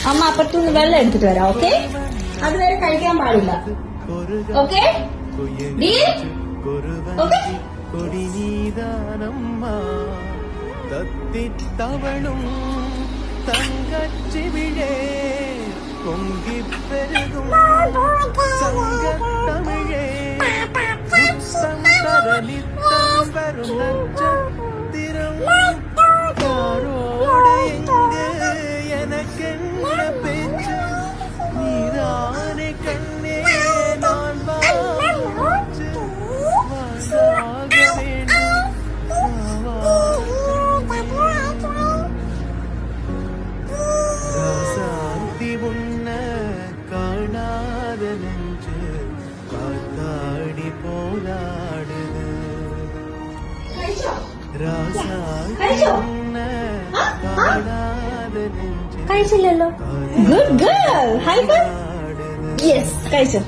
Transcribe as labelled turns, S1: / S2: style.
S1: അമ്മ അപ്പുറത്തുനിന്ന് വെള്ളം എടുത്തിട്ട് വരാം. ഓക്കെ, അതുവരെ കഴിക്കാൻ പാടില്ല. ഓക്കെ
S2: തത്തിത്തവളും തങ്കച്ചിവിഴേ പൊങ്കിപ്പെരുകും സംഗത്തമിഴേ മുത്തം തരലിത്തം വരുന്ന ചത്തിരം யாரோட எங்க எனக்கென்ன பேச்சு நீதானே கண்ணே நான் வாழாச்சு வாழாக வேண்டும் ராசாத்தி உன்ன காணாத நெஞ்சு காத்தாடி போராடுது
S1: കഴിച്ചില്ലല്ലോ. Good girl. High five. Yes, കഴിച്ചു.